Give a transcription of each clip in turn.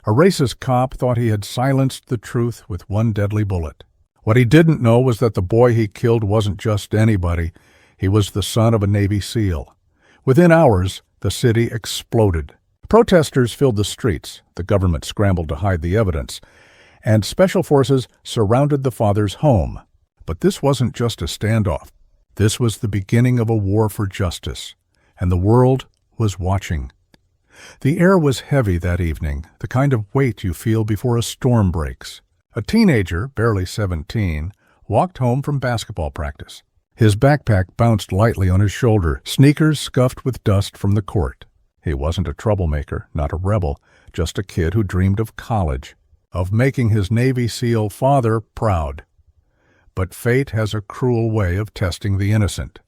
A racist cop thought he had silenced the truth with one deadly bullet. What he didn't know was that the boy he killed wasn't just anybody. He was the son of a Navy SEAL. Within hours, the city exploded. Protesters filled the streets, the government scrambled to hide the evidence, and special forces surrounded the father's home. But this wasn't just a standoff. This was the beginning of a war for justice, and the world was watching. The air was heavy that evening, the kind of weight you feel before a storm breaks. A teenager, barely 17, walked home from basketball practice. His backpack bounced lightly on his shoulder, sneakers scuffed with dust from the court. He wasn't a troublemaker, not a rebel, just a kid who dreamed of college, of making his Navy SEAL father proud. But fate has a cruel way of testing the innocent.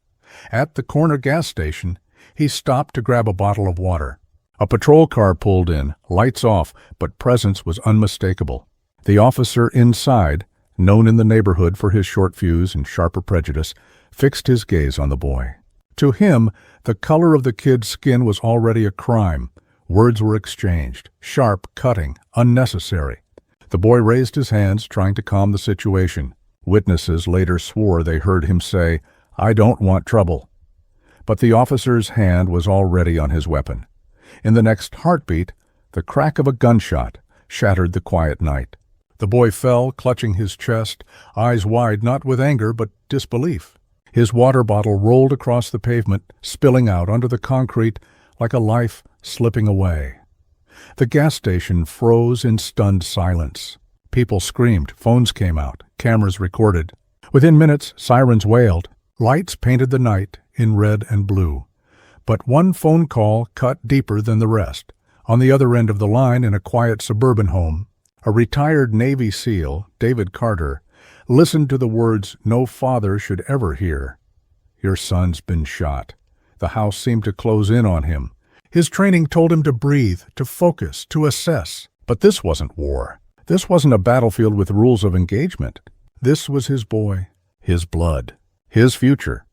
At the corner gas station, he stopped to grab a bottle of water. A patrol car pulled in, lights off, but presence was unmistakable. The officer inside, known in the neighborhood for his short fuse and sharper prejudice, fixed his gaze on the boy. To him, the color of the kid's skin was already a crime. Words were exchanged, sharp, cutting, unnecessary. The boy raised his hands, trying to calm the situation. Witnesses later swore they heard him say, "I don't want trouble." But the officer's hand was already on his weapon. In the next heartbeat, the crack of a gunshot shattered the quiet night. The boy fell, clutching his chest, eyes wide not with anger but disbelief. His water bottle rolled across the pavement, spilling out onto the concrete like a life slipping away. The gas station froze in stunned silence. People screamed, phones came out, cameras recorded. Within minutes, sirens wailed. Lights painted the night in red and blue. But one phone call cut deeper than the rest. On the other end of the line, in a quiet suburban home, a retired Navy SEAL, David Carter, listened to the words no father should ever hear. "Your son's been shot." The house seemed to close in on him. His training told him to breathe, to focus, to assess. But this wasn't war. This wasn't a battlefield with rules of engagement. This was his boy, his blood, his future.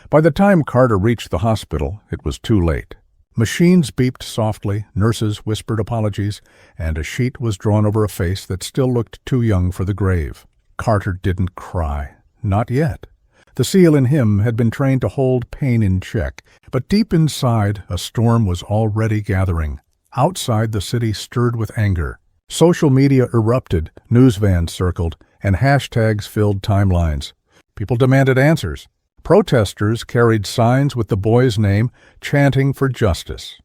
By the time Carter reached the hospital, it was too late. Machines beeped softly, nurses whispered apologies, and a sheet was drawn over a face that still looked too young for the grave. Carter didn't cry. Not yet. The SEAL in him had been trained to hold pain in check, but deep inside, a storm was already gathering. Outside, the city stirred with anger. Social media erupted, news vans circled, and hashtags filled timelines. People demanded answers. Protesters carried signs with the boy's name, chanting for justice.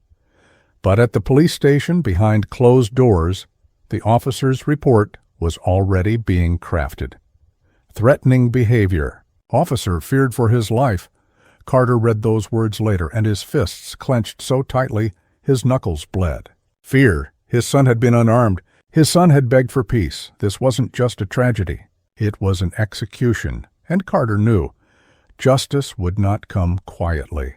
But at the police station, behind closed doors, the officer's report was already being crafted. Threatening behavior. Officer feared for his life. Carter read those words later, and his fists clenched so tightly his knuckles bled. Fear. His son had been unarmed. His son had begged for peace. This wasn't just a tragedy. It was an execution, and Carter knew. Justice would not come quietly.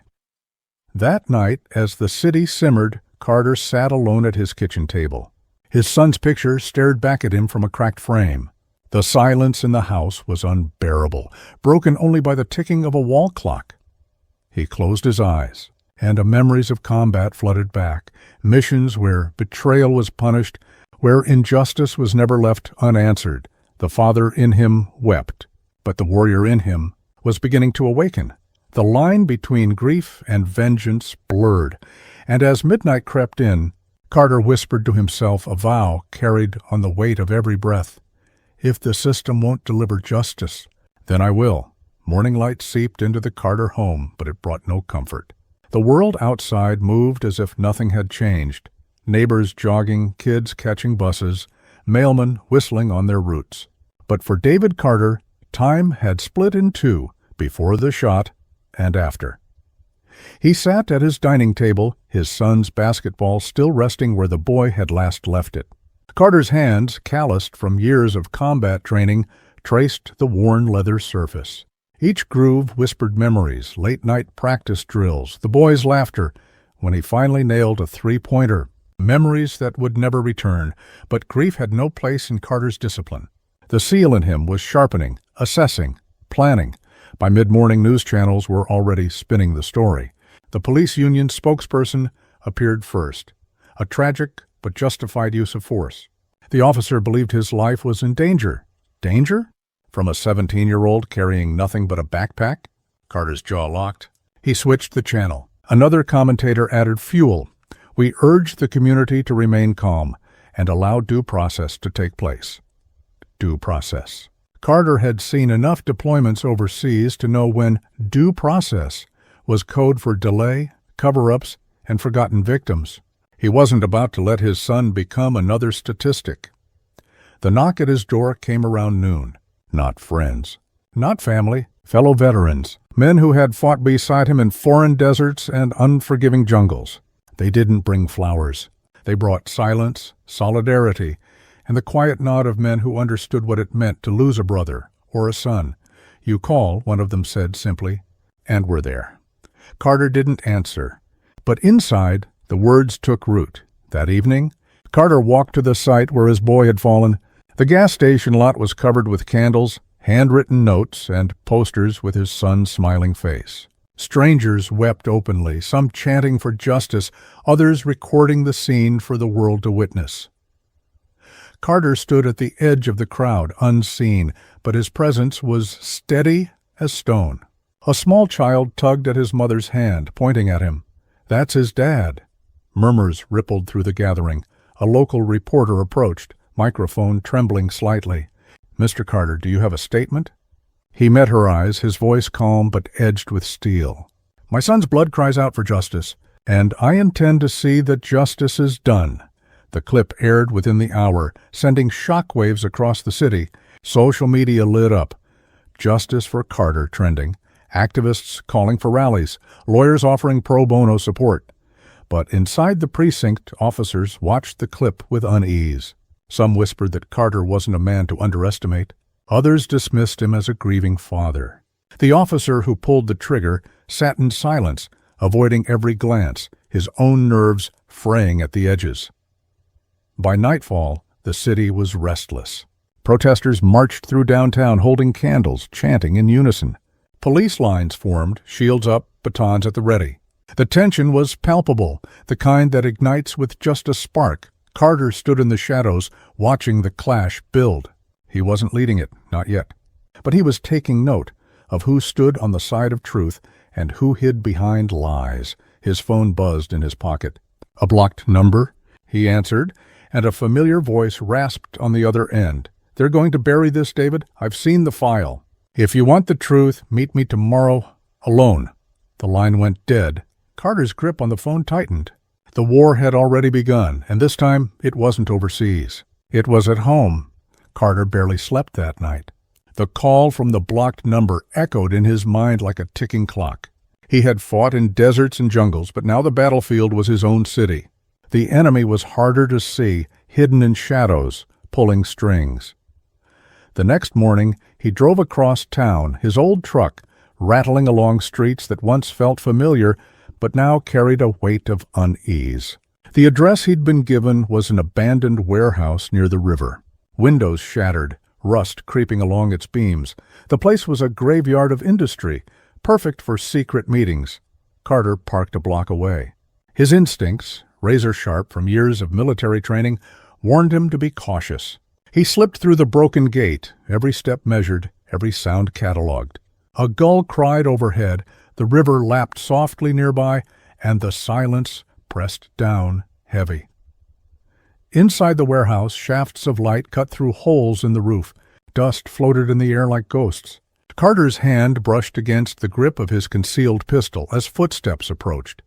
That night, as the city simmered, Carter sat alone at his kitchen table. His son's picture stared back at him from a cracked frame. The silence in the house was unbearable, broken only by the ticking of a wall clock. He closed his eyes, and memories of combat flooded back, missions where betrayal was punished, where injustice was never left unanswered. The father in him wept, but the warrior in him was beginning to awaken. The line between grief and vengeance blurred, and as midnight crept in, Carter whispered to himself a vow carried on the weight of every breath. "If the system won't deliver justice, then I will." Morning light seeped into the Carter home, but it brought no comfort. The world outside moved as if nothing had changed. Neighbors jogging, kids catching buses, mailmen whistling on their routes. But for David Carter, time had split in two, before the shot and after. He sat at his dining table, his son's basketball still resting where the boy had last left it. Carter's hands, calloused from years of combat training, traced the worn leather surface. Each groove whispered memories, late-night practice drills, the boy's laughter, when he finally nailed a three-pointer. Memories that would never return, but grief had no place in Carter's discipline. The SEAL in him was sharpening, assessing, planning. By mid-morning, news channels were already spinning the story. The police union spokesperson appeared first. A tragic but justified use of force. The officer believed his life was in danger. Danger? From a 17-year-old carrying nothing but a backpack? Carter's jaw locked. He switched the channel. Another commentator added fuel. We urge the community to remain calm and allow due process to take place. Due process. Carter had seen enough deployments overseas to know when due process was code for delay, cover-ups, and forgotten victims. He wasn't about to let his son become another statistic. The knock at his door came around noon. Not friends. Not family. Fellow veterans. Men who had fought beside him in foreign deserts and unforgiving jungles. They didn't bring flowers. They brought silence, solidarity, and the quiet nod of men who understood what it meant to lose a brother or a son. You call, one of them said simply, and were there. Carter didn't answer. But inside, the words took root. That evening, Carter walked to the site where his boy had fallen. The gas station lot was covered with candles, handwritten notes, and posters with his son's smiling face. Strangers wept openly, some chanting for justice, others recording the scene for the world to witness. Carter stood at the edge of the crowd, unseen, but his presence was steady as stone. A small child tugged at his mother's hand, pointing at him. "That's his dad." Murmurs rippled through the gathering. A local reporter approached, microphone trembling slightly. "Mr. Carter, do you have a statement?" He met her eyes, his voice calm but edged with steel. "My son's blood cries out for justice, and I intend to see that justice is done." The clip aired within the hour, sending shockwaves across the city. Social media lit up. Justice for Carter trending. Activists calling for rallies. Lawyers offering pro bono support. But inside the precinct, officers watched the clip with unease. Some whispered that Carter wasn't a man to underestimate. Others dismissed him as a grieving father. The officer who pulled the trigger sat in silence, avoiding every glance, his own nerves fraying at the edges. By nightfall, the city was restless. Protesters marched through downtown holding candles, chanting in unison. Police lines formed, shields up, batons at the ready. The tension was palpable, the kind that ignites with just a spark. Carter stood in the shadows, watching the clash build. He wasn't leading it, not yet. But he was taking note of who stood on the side of truth and who hid behind lies. His phone buzzed in his pocket. "A blocked number?" he answered, and a familiar voice rasped on the other end. "They're going to bury this, David. I've seen the file. If you want the truth, meet me tomorrow alone." The line went dead. Carter's grip on the phone tightened. The war had already begun, and this time it wasn't overseas. It was at home. Carter barely slept that night. The call from the blocked number echoed in his mind like a ticking clock. He had fought in deserts and jungles, but now the battlefield was his own city. The enemy was harder to see, hidden in shadows, pulling strings. The next morning, he drove across town, his old truck, rattling along streets that once felt familiar, but now carried a weight of unease. The address he'd been given was an abandoned warehouse near the river. Windows shattered, rust creeping along its beams. The place was a graveyard of industry, perfect for secret meetings. Carter parked a block away. His instincts, razor-sharp from years of military training, warned him to be cautious. He slipped through the broken gate, every step measured, every sound catalogued. A gull cried overhead, the river lapped softly nearby, and the silence pressed down heavy. Inside the warehouse, shafts of light cut through holes in the roof. Dust floated in the air like ghosts. Carter's hand brushed against the grip of his concealed pistol as footsteps approached.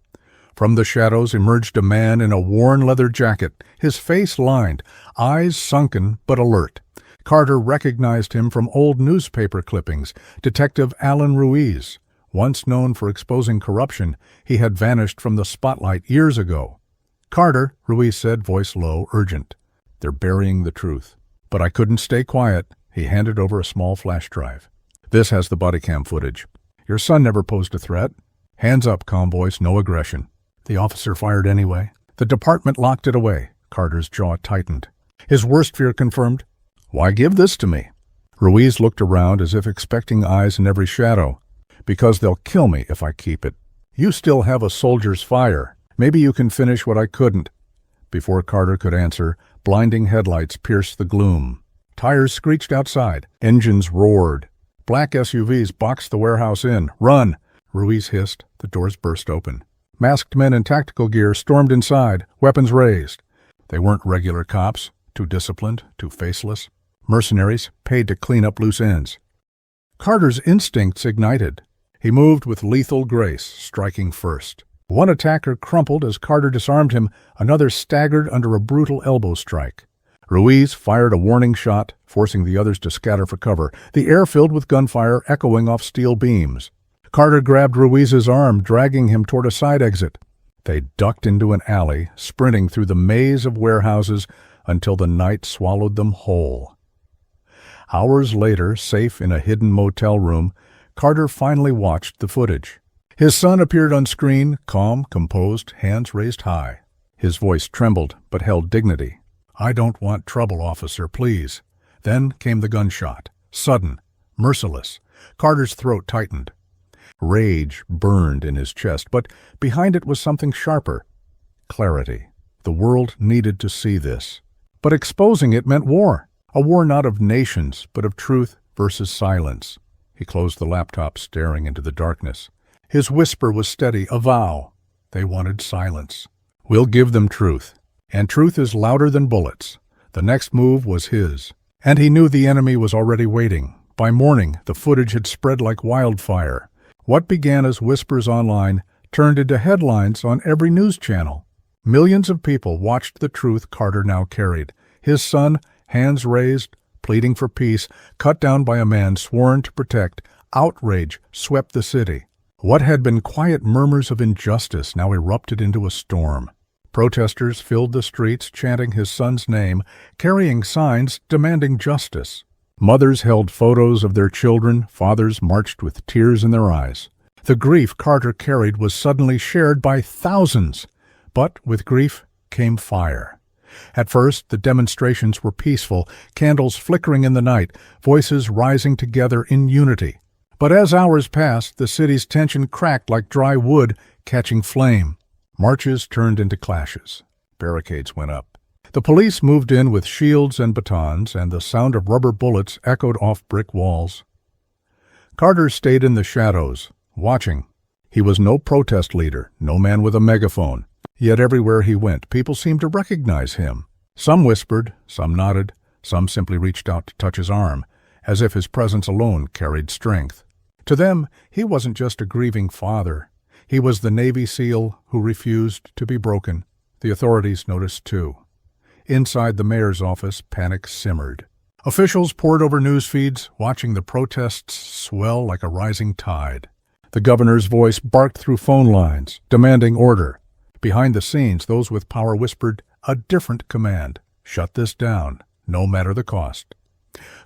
From the shadows emerged a man in a worn leather jacket, his face lined, eyes sunken but alert. Carter recognized him from old newspaper clippings, Detective Alan Ruiz. Once known for exposing corruption, he had vanished from the spotlight years ago. "Carter," Ruiz said, voice low, urgent. "They're burying the truth." "But I couldn't stay quiet." He handed over a small flash drive. "This has the body cam footage. Your son never posed a threat. Hands up, calm voice, no aggression." The officer fired anyway. The department locked it away. Carter's jaw tightened. His worst fear confirmed. "Why give this to me?" Ruiz looked around as if expecting eyes in every shadow. "Because they'll kill me if I keep it. You still have a soldier's fire. Maybe you can finish what I couldn't." Before Carter could answer, blinding headlights pierced the gloom. Tires screeched outside. Engines roared. Black SUVs boxed the warehouse in. "Run!" Ruiz hissed. The doors burst open. Masked men in tactical gear stormed inside, weapons raised. They weren't regular cops, too disciplined, too faceless. Mercenaries paid to clean up loose ends. Carter's instincts ignited. He moved with lethal grace, striking first. One attacker crumpled as Carter disarmed him, another staggered under a brutal elbow strike. Ruiz fired a warning shot, forcing the others to scatter for cover, the air filled with gunfire echoing off steel beams. Carter grabbed Ruiz's arm, dragging him toward a side exit. They ducked into an alley, sprinting through the maze of warehouses until the night swallowed them whole. Hours later, safe in a hidden motel room, Carter finally watched the footage. His son appeared on screen, calm, composed, hands raised high. His voice trembled, but held dignity. "I don't want trouble, officer, please." Then came the gunshot. Sudden, merciless. Carter's throat tightened. Rage burned in his chest, but behind it was something sharper. Clarity. The world needed to see this. But exposing it meant war. A war not of nations, but of truth versus silence. He closed the laptop, staring into the darkness. His whisper was steady, a vow. They wanted silence. "We'll give them truth. And truth is louder than bullets." The next move was his. And he knew the enemy was already waiting. By morning, the footage had spread like wildfire. What began as whispers online turned into headlines on every news channel. Millions of people watched the truth Carter now carried. His son, hands raised, pleading for peace, cut down by a man sworn to protect. Outrage swept the city. What had been quiet murmurs of injustice now erupted into a storm. Protesters filled the streets chanting his son's name, carrying signs demanding justice. Mothers held photos of their children, fathers marched with tears in their eyes. The grief Carter carried was suddenly shared by thousands, but with grief came fire. At first, the demonstrations were peaceful, candles flickering in the night, voices rising together in unity. But as hours passed, the city's tension cracked like dry wood catching flame. Marches turned into clashes. Barricades went up. The police moved in with shields and batons, and the sound of rubber bullets echoed off brick walls. Carter stayed in the shadows, watching. He was no protest leader, no man with a megaphone. Yet everywhere he went, people seemed to recognize him. Some whispered, some nodded, some simply reached out to touch his arm, as if his presence alone carried strength. To them, he wasn't just a grieving father. He was the Navy SEAL who refused to be broken. The authorities noticed too. Inside the mayor's office, panic simmered. Officials pored over news feeds, watching the protests swell like a rising tide. The governor's voice barked through phone lines, demanding order. Behind the scenes, those with power whispered a different command: shut this down, no matter the cost.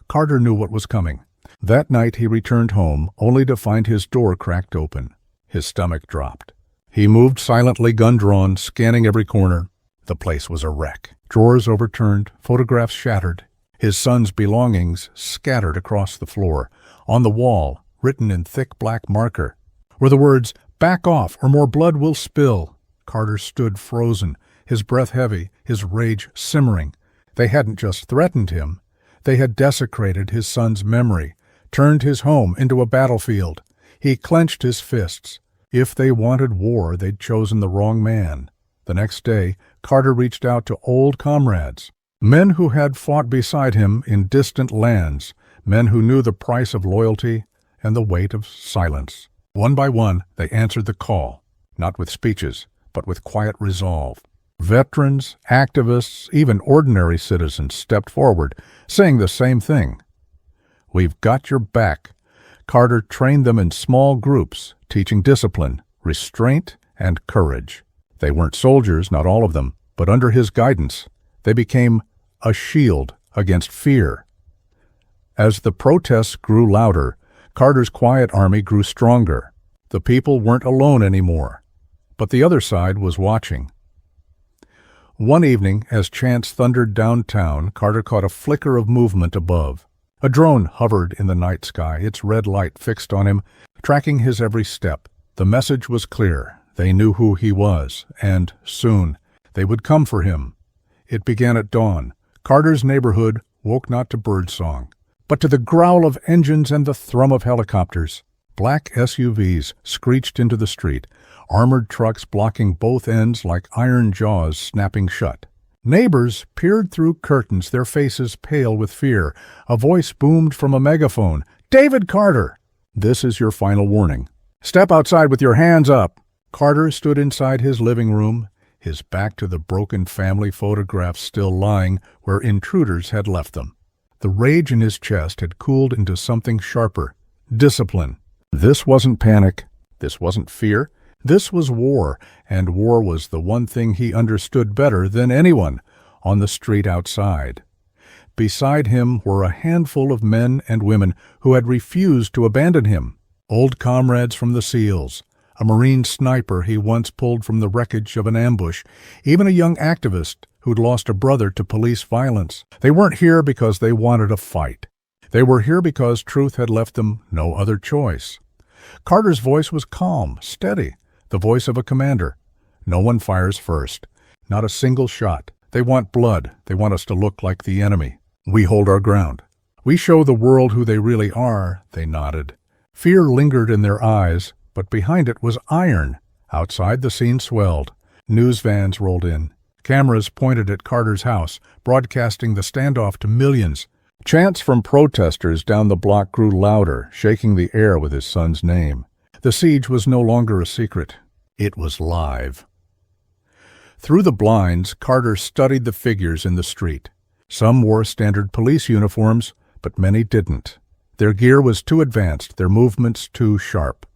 Carter knew what was coming. That night he returned home, only to find his door cracked open. His stomach dropped. He moved silently, gun drawn, scanning every corner. The place was a wreck. Drawers overturned, photographs shattered. His son's belongings scattered across the floor. On the wall, written in thick black marker, were the words, "Back off or more blood will spill." Carter stood frozen, his breath heavy, his rage simmering. They hadn't just threatened him. They had desecrated his son's memory, turned his home into a battlefield. He clenched his fists. If they wanted war, they'd chosen the wrong man. The next day, Carter reached out to old comrades, men who had fought beside him in distant lands, men who knew the price of loyalty and the weight of silence. One by one, they answered the call, not with speeches, but with quiet resolve. Veterans, activists, even ordinary citizens stepped forward, saying the same thing. "We've got your back." Carter trained them in small groups, teaching discipline, restraint, and courage. They weren't soldiers, not all of them, but under his guidance, they became a shield against fear. As the protests grew louder, Carter's quiet army grew stronger. The people weren't alone anymore, but the other side was watching. One evening, as chants thundered downtown, Carter caught a flicker of movement above. A drone hovered in the night sky, its red light fixed on him, tracking his every step. The message was clear. They knew who he was, and soon They would come for him. It began at dawn. Carter's neighborhood woke not to birdsong, but to the growl of engines and the thrum of helicopters. Black SUVs screeched into the street, armored trucks blocking both ends like iron jaws snapping shut. Neighbors peered through curtains, their faces pale with fear. A voice boomed from a megaphone. "David Carter! This is your final warning. Step outside with your hands up." Carter stood inside his living room, his back to the broken family photographs still lying where intruders had left them. The rage in his chest had cooled into something sharper. Discipline. This wasn't panic. This wasn't fear. This was war, and war was the one thing he understood better than anyone on the street outside. Beside him were a handful of men and women who had refused to abandon him. Old comrades from the SEALs, a Marine sniper he once pulled from the wreckage of an ambush, even a young activist who'd lost a brother to police violence. They weren't here because they wanted a fight. They were here because truth had left them no other choice. Carter's voice was calm, steady, the voice of a commander. No one fires first. Not a single shot. They want blood. They want us to look like the enemy. We hold our ground. We show the world who they really are, they nodded. Fear lingered in their eyes, but behind it was iron. Outside, the scene swelled. News vans rolled in. Cameras pointed at Carter's house, broadcasting the standoff to millions. Chants from protesters down the block grew louder, shaking the air with his son's name. The siege was no longer a secret. It was live. Through the blinds, Carter studied the figures in the street. Some wore standard police uniforms, but many didn't. Their gear was too advanced, their movements too sharp.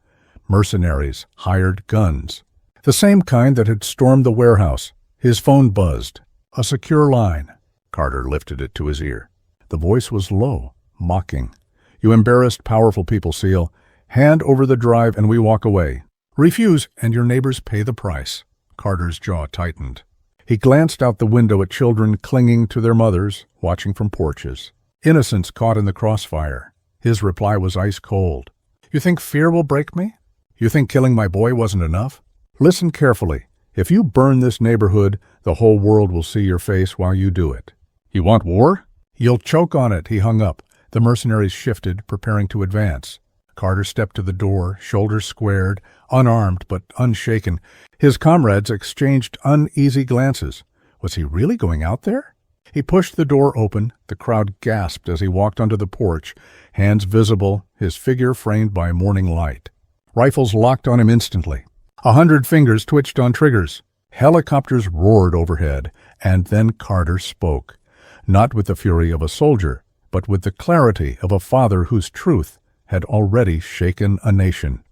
Mercenaries, hired guns. The same kind that had stormed the warehouse. His phone buzzed. A secure line. Carter lifted it to his ear. The voice was low, mocking. "You embarrassed powerful people, SEAL. Hand over the drive and we walk away. Refuse and your neighbors pay the price." Carter's jaw tightened. He glanced out the window at children clinging to their mothers, watching from porches. Innocents caught in the crossfire. His reply was ice cold. "You think fear will break me? You think killing my boy wasn't enough? Listen carefully. If you burn this neighborhood, the whole world will see your face while you do it. You want war? You'll choke on it." He hung up. The mercenaries shifted, preparing to advance. Carter stepped to the door, shoulders squared, unarmed but unshaken. His comrades exchanged uneasy glances. Was he really going out there? He pushed the door open. The crowd gasped as he walked onto the porch, hands visible, his figure framed by morning light. Rifles locked on him instantly. 100 fingers twitched on triggers. Helicopters roared overhead, and then Carter spoke. Not with the fury of a soldier, but with the clarity of a father whose truth had already shaken a nation.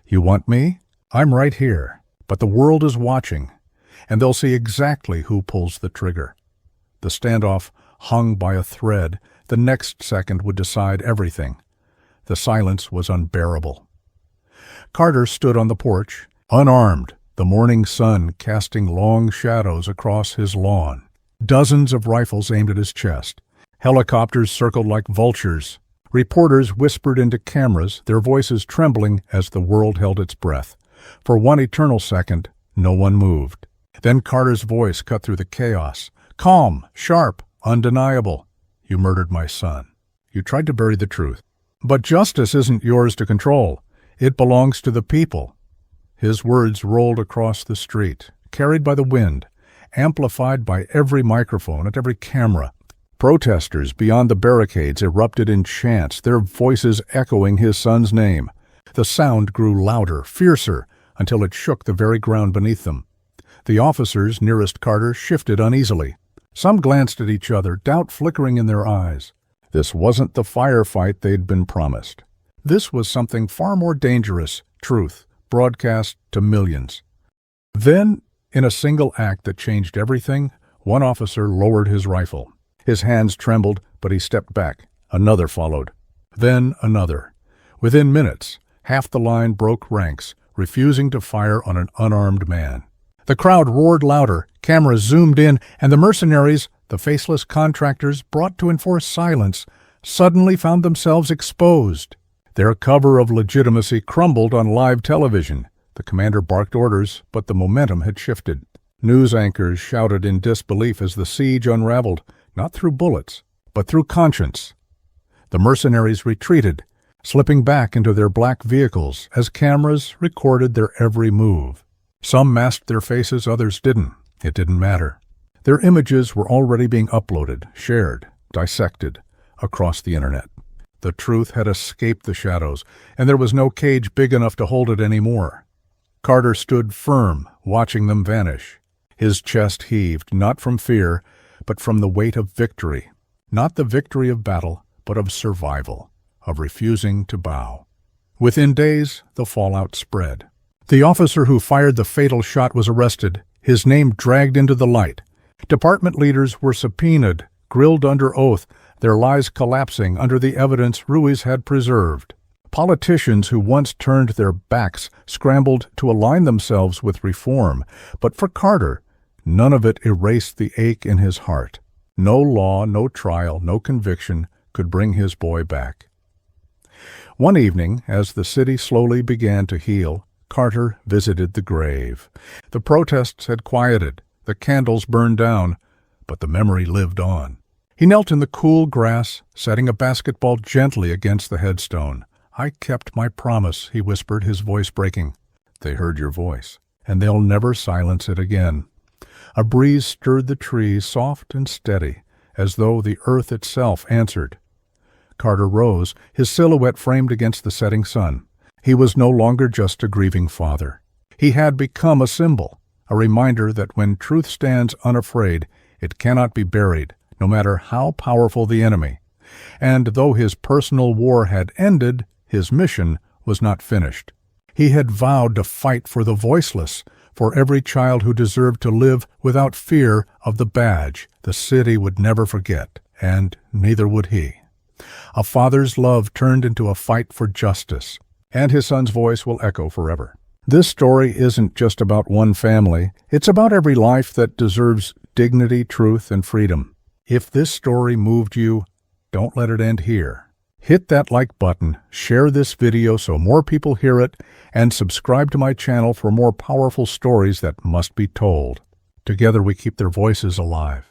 "You want me? I'm right here. But the world is watching, and they'll see exactly who pulls the trigger." The standoff hung by a thread. The next second would decide everything. The silence was unbearable. Carter stood on the porch, unarmed, the morning sun casting long shadows across his lawn. Dozens of rifles aimed at his chest. Helicopters circled like vultures. Reporters whispered into cameras, their voices trembling as the world held its breath. For one eternal second, no one moved. Then Carter's voice cut through the chaos. Calm, sharp, undeniable. "You murdered my son. You tried to bury the truth. But justice isn't yours to control. It belongs to the people." His words rolled across the street, carried by the wind, amplified by every microphone at every camera. Protesters beyond the barricades erupted in chants, their voices echoing his son's name. The sound grew louder, fiercer, until it shook the very ground beneath them. The officers nearest Carter shifted uneasily. Some glanced at each other, doubt flickering in their eyes. This wasn't the firefight they'd been promised. This was something far more dangerous, truth, broadcast to millions. Then, in a single act that changed everything, one officer lowered his rifle. His hands trembled, but he stepped back. Another followed. Then another. Within minutes, half the line broke ranks, refusing to fire on an unarmed man. The crowd roared louder, cameras zoomed in, and the mercenaries, the faceless contractors brought to enforce silence, suddenly found themselves exposed. Their cover of legitimacy crumbled on live television. The commander barked orders, but the momentum had shifted. News anchors shouted in disbelief as the siege unraveled, not through bullets, but through conscience. The mercenaries retreated, slipping back into their black vehicles as cameras recorded their every move. Some masked their faces, others didn't. It didn't matter. Their images were already being uploaded, shared, dissected across the internet. The truth had escaped the shadows, and there was no cage big enough to hold it anymore. Carter stood firm, watching them vanish. His chest heaved, not from fear, but from the weight of victory. Not the victory of battle, but of survival, of refusing to bow. Within days, the fallout spread. The officer who fired the fatal shot was arrested, his name dragged into the light. Department leaders were subpoenaed, grilled under oath, their lies collapsing under the evidence Ruiz had preserved. Politicians who once turned their backs scrambled to align themselves with reform, but for Carter, none of it erased the ache in his heart. No law, no trial, no conviction could bring his boy back. One evening, as the city slowly began to heal, Carter visited the grave. The protests had quieted, the candles burned down, but the memory lived on. He knelt in the cool grass, setting a basketball gently against the headstone. "I kept my promise," he whispered, his voice breaking. "They heard your voice, and they'll never silence it again." A breeze stirred the trees, soft and steady, as though the earth itself answered. Carter rose, his silhouette framed against the setting sun. He was no longer just a grieving father. He had become a symbol, a reminder that when truth stands unafraid, it cannot be buried, no matter how powerful the enemy. And though his personal war had ended, his mission was not finished. He had vowed to fight for the voiceless, for every child who deserved to live without fear of the badge the city would never forget, and neither would he. A father's love turned into a fight for justice, and his son's voice will echo forever. This story isn't just about one family. It's about every life that deserves dignity, truth, and freedom. If this story moved you, don't let it end here. Hit that like button, share this video so more people hear it, and subscribe to my channel for more powerful stories that must be told. Together we keep their voices alive.